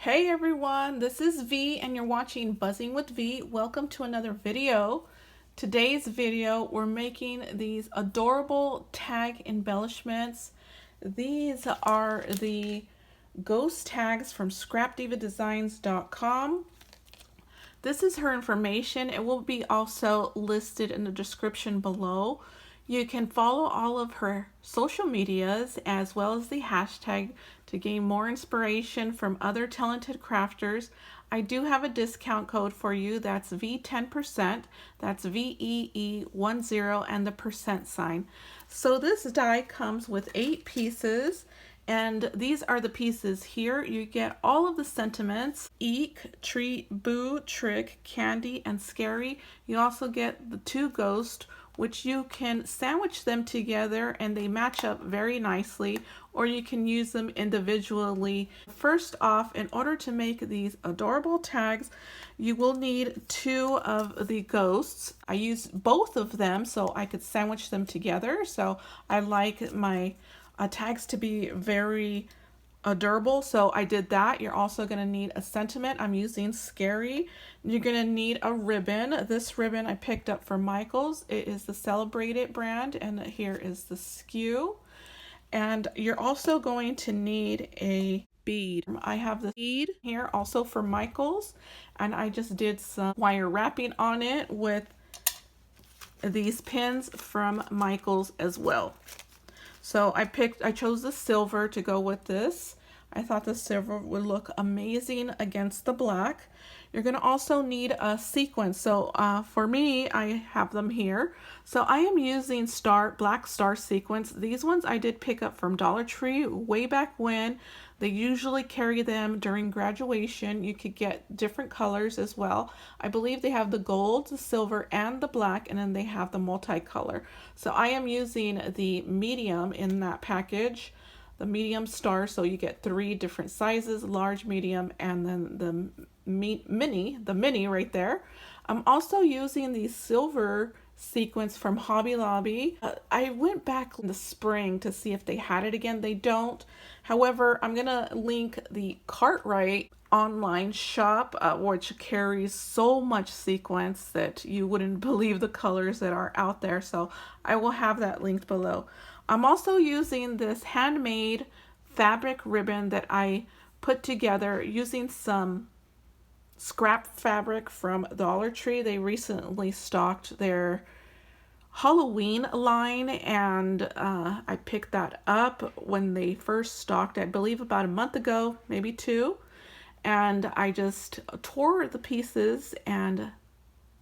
Hey everyone, this is V and you're watching Buzzing with V. Welcome to another video. Today's video, we're making these adorable tag embellishments. These are the ghost tags from scrapdivadesigns.com. This is her information. It will be also listed in the description below. You can follow all of her social medias as well as the hashtag to gain more inspiration from other talented crafters. I do have a discount code for you. That's V10%. That's VEE10 and the percent sign. So this die comes with 8 pieces. And these are the pieces here. You get all of the sentiments: eek, treat, boo, trick, candy, and scary. You also get the 2 ghosts, which you can sandwich them together and they match up very nicely, or you can use them individually. First off, in order to make these adorable tags, you will need 2 of the ghosts. I used both of them so I could sandwich them together. So I like my tags to be very durable, so I did that. You're also going to need a sentiment. I'm using scary. You're going to need a ribbon. This ribbon I picked up from Michael's. It is the Celebrate It brand, and here is the SKU. And you're also going to need a bead. I have the bead here also for Michael's, and I just did some wire wrapping on it with these pins from Michael's as well. So I chose the silver to go with this. I thought the silver would look amazing against the black. You're going to also need a sequins. So for me, I have them here. So I am using black star sequins. These ones I did pick up from Dollar Tree way back when. They usually carry them during graduation. You could get different colors as well. I believe they have the gold, the silver, and the black, and then they have the multicolor. So I am using the medium in that package, the medium star, so you get 3 different sizes: large, medium, and then the mini right there. I'm also using the silver sequence from Hobby Lobby. I went back in the spring to see if they had it again. They don't. However, I'm gonna link the Cartwright online shop, which carries so much sequence that you wouldn't believe the colors that are out there. So I will have that linked below. I'm also using this handmade fabric ribbon that I put together using some scrap fabric from Dollar Tree. They recently stocked their Halloween line, and I picked that up when they first stocked, I believe about a month ago, maybe 2. And I just tore the pieces and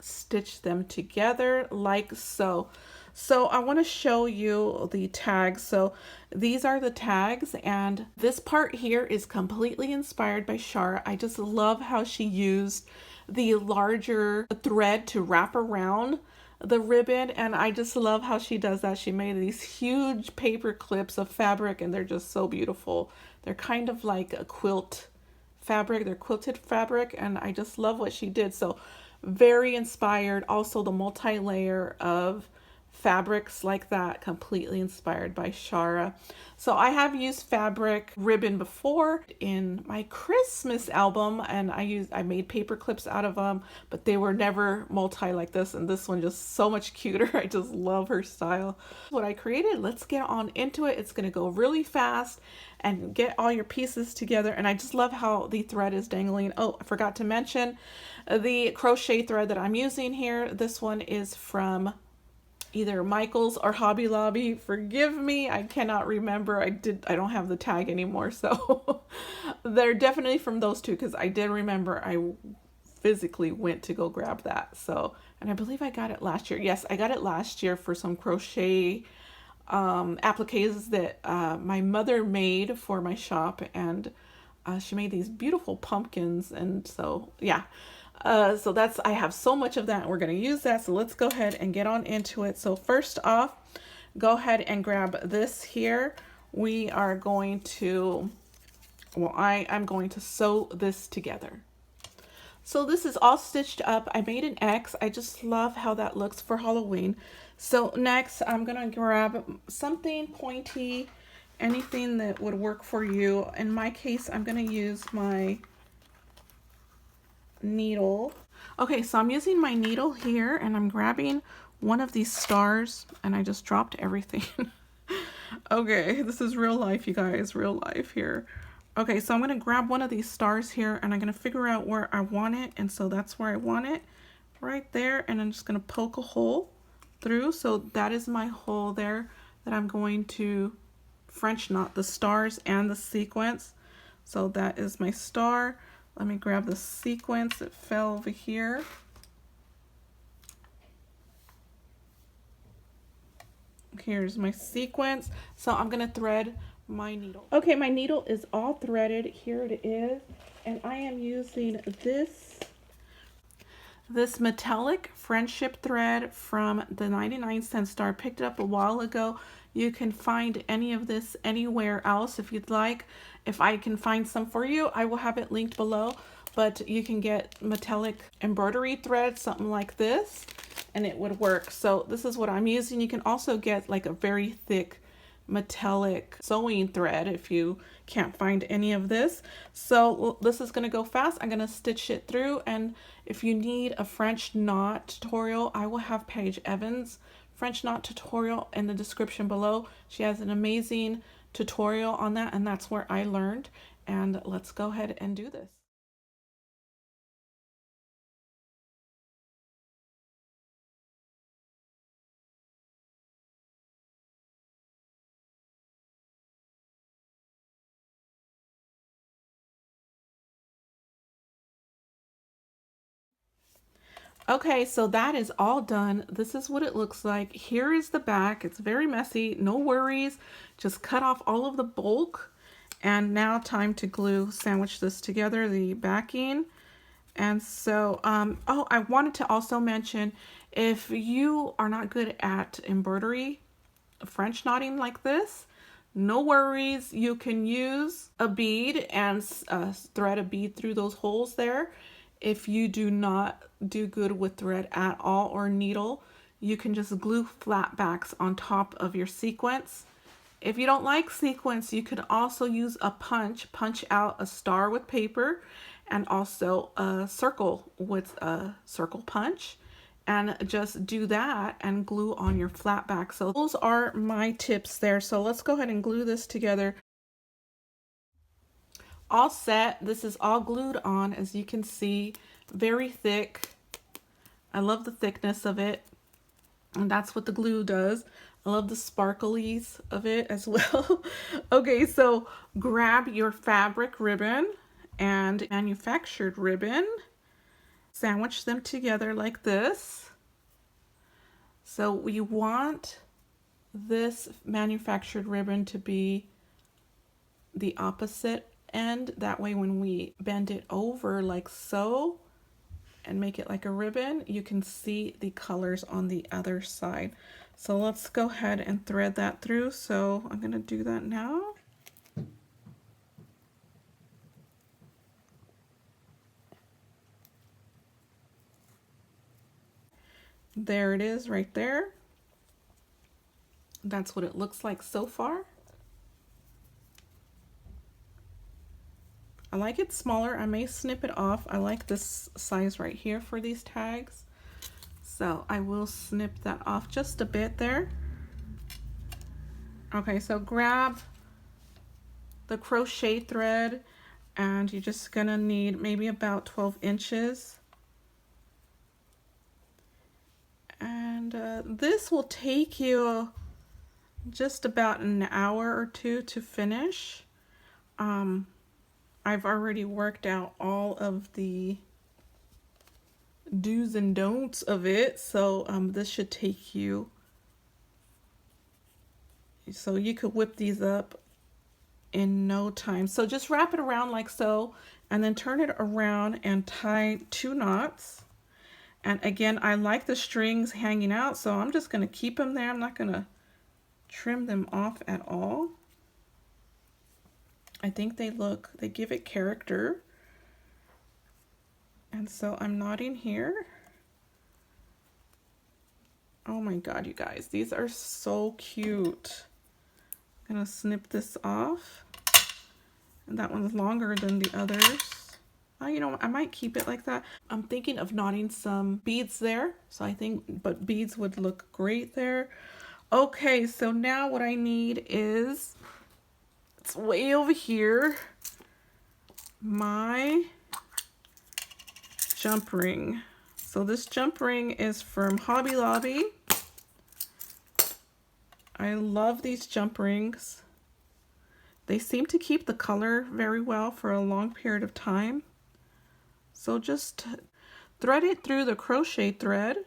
stitched them together like so. So I want to show you the tags. So these are the tags, and this part here is completely inspired by Shara. I just love how she used the larger thread to wrap around the ribbon, and I just love how she does that. She made these huge paper clips of fabric, and they're just so beautiful. They're kind of like a quilt fabric. They're quilted fabric, and I just love what she did. So very inspired. Also the multi-layer of fabrics like that, completely inspired by Shara. So I have used fabric ribbon before in my Christmas album, and I made paper clips out of them, but they were never multi like this, and this one just so much cuter. I just love her style. What I created, let's get on into it. It's gonna go really fast and get all your pieces together, and I just love how the thread is dangling. Oh, I forgot to mention the crochet thread that I'm using here. This one is from either Michael's or Hobby Lobby. Forgive me, I cannot remember. I don't have the tag anymore, so they're definitely from those 2, because I did remember I physically went to go grab that. So, and I believe I got it last year. Yes, I got it last year for some crochet appliques that my mother made for my shop, and she made these beautiful pumpkins, and so yeah. So I have so much of that, and we're going to use that. So let's go ahead and get on into it. So first off, go ahead and grab this here. We are going to, well, I'm going to sew this together. So this is all stitched up. I made an X. I just love how that looks for Halloween. So next I'm going to grab something pointy, anything that would work for you. In my case, I'm going to use my needle. Okay, so I'm using my needle here and I'm grabbing one of these stars and I just dropped everything. Okay, this is real life, you guys, real life here. Okay, so I'm gonna grab one of these stars here and I'm gonna figure out where I want it, and so that's where I want it, right there, and I'm just gonna poke a hole through. So that is my hole there that I'm going to French knot the stars and the sequence. So that is my star. Let me grab the sequence. It fell over here. Here's my sequence. So I'm gonna thread my needle. Okay, my needle is all threaded. Here it is. And I am using this metallic friendship thread from the 99-cent store. Picked it up a while ago. You can find any of this anywhere else if you'd like. If I can find some for you, I will have it linked below. But you can get metallic embroidery thread, something like this, and it would work. So this is what I'm using. You can also get like a very thick metallic sewing thread if you can't find any of this. So this is going to go fast. I'm going to stitch it through, and if you need a French knot tutorial, I will have Paige Evans' French knot tutorial in the description below. She has an amazing tutorial on that, and that's where I learned. And let's go ahead and do this. Okay, so that is all done. This is what it looks like. Here is the back. It's very messy. No worries. Just cut off all of the bulk. And now time to glue, sandwich this together, the backing. And so, oh, I wanted to also mention, if you are not good at embroidery, French knotting like this, no worries. You can use a bead and thread a bead through those holes there. If you do not do good with thread at all or needle, you can just glue flat backs on top of your sequence. If you don't like sequence, you could also use a punch out a star with paper, and also a circle with a circle punch, and just do that and glue on your flat back. So those are my tips there. So let's go ahead and glue this together. All set. This is all glued on, as you can see, very thick. I love the thickness of it, and that's what the glue does. I love the sparklies of it as well. Okay, so grab your fabric ribbon and manufactured ribbon, sandwich them together like this. So we want this manufactured ribbon to be the opposite end. That way when we bend it over like so and make it like a ribbon, you can see the colors on the other side. So let's go ahead and thread that through. So I'm going to do that now. There it is right there. That's what it looks like so far. I like it smaller. I may snip it off. I like this size right here for these tags. So I will snip that off just a bit there. Okay, so grab the crochet thread, and you're just gonna need maybe about 12 inches. And this will take you just about an hour or two to finish. I've already worked out all of the do's and don'ts of it, so this should take you, so you could whip these up in no time. So just wrap it around like so, and then turn it around and tie 2 knots. And again, I like the strings hanging out, so I'm just going to keep them there. I'm not going to trim them off at all. I think they give it character. And so I'm knotting here. Oh my God, you guys, these are so cute. I'm gonna snip this off. And that one's longer than the others. You know, I might keep it like that. I'm thinking of knotting some beads there. So I think, but beads would look great there. Okay, so now what I need is, it's way over here, my jump ring. So this jump ring is from Hobby Lobby. I love these jump rings. They seem to keep the color very well for a long period of time. So just thread it through the crochet thread.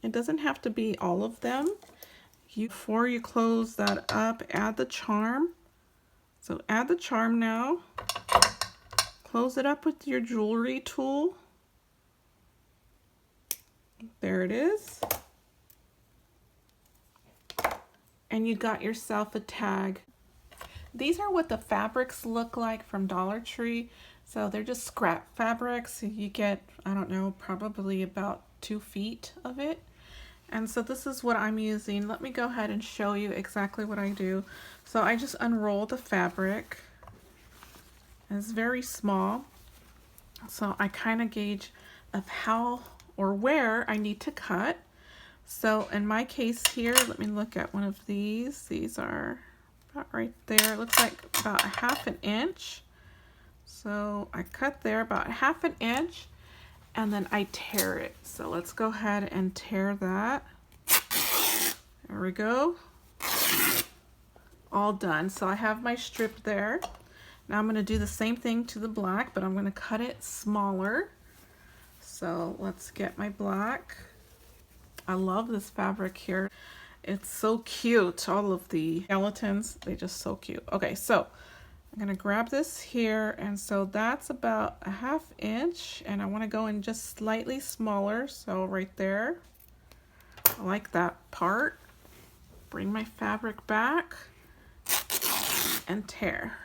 It doesn't have to be all of them. Before you close that up, add the charm. So add the charm now. Close it up with your jewelry tool. There it is. And you got yourself a tag. These are what the fabrics look like from Dollar Tree. So they're just scrap fabrics. You get, I don't know, probably about 2 feet of it. And so this is what I'm using. Let me go ahead and show you exactly what I do. So I just unroll the fabric. It's very small. So I kind of gauge of how or where I need to cut. So in my case here, let me look at one of these. These are about right there. It looks like about 1/2 inch. So I cut there about 1/2 inch and then I tear it. So let's go ahead and tear that. There we go. All done. So I have my strip there. Now I'm going to do the same thing to the black, but I'm going to cut it smaller. So let's get my black. I love this fabric here. It's so cute. All of the skeletons, they're just so cute. Okay, so I'm going to grab this here, and so that's about 1/2 inch, and I want to go in just slightly smaller, so right there. I like that part. Bring my fabric back and tear.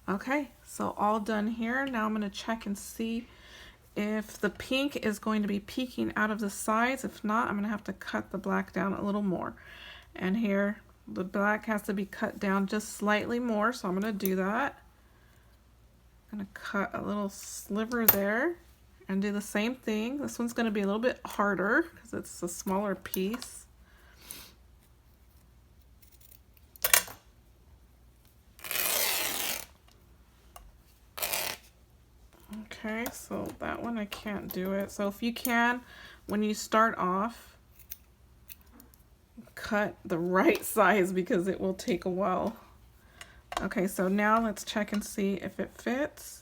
Okay, so all done here. Now I'm going to check and see if the pink is going to be peeking out of the sides. If not, I'm going to have to cut the black down a little more. And here, the black has to be cut down just slightly more, so I'm going to do that. I'm going to cut a little sliver there and do the same thing. This one's going to be a little bit harder because it's a smaller piece. Okay, so that one I can't do it. So if you can, when you start off, cut the right size because it will take a while. Okay, so now let's check and see if it fits.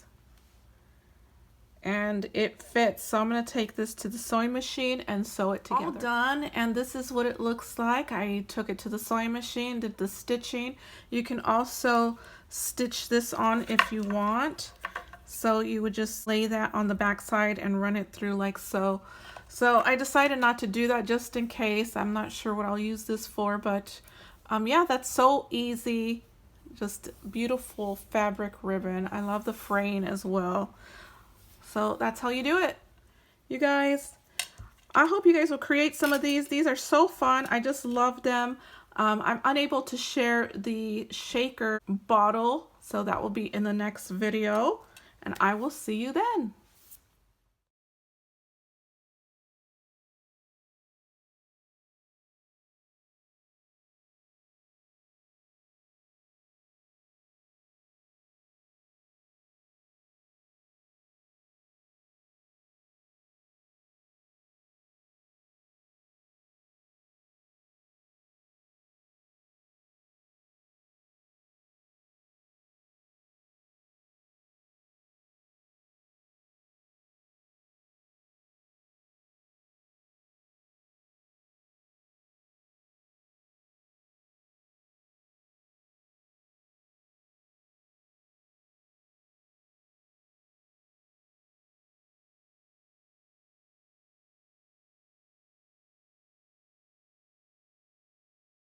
And it fits. So I'm going to take this to the sewing machine and sew it together. All done, and this is what it looks like. I took it to the sewing machine, did the stitching. You can also stitch this on if you want. So you would just lay that on the back side and run it through like so. So I decided not to do that just in case. I'm not sure what I'll use this for, but yeah, that's so easy. Just beautiful fabric ribbon. I love the fraying as well. So that's how you do it. You guys, I hope you guys will create some of these. These are so fun. I just love them. I'm unable to share the shaker bottle, so that will be in the next video. And I will see you then.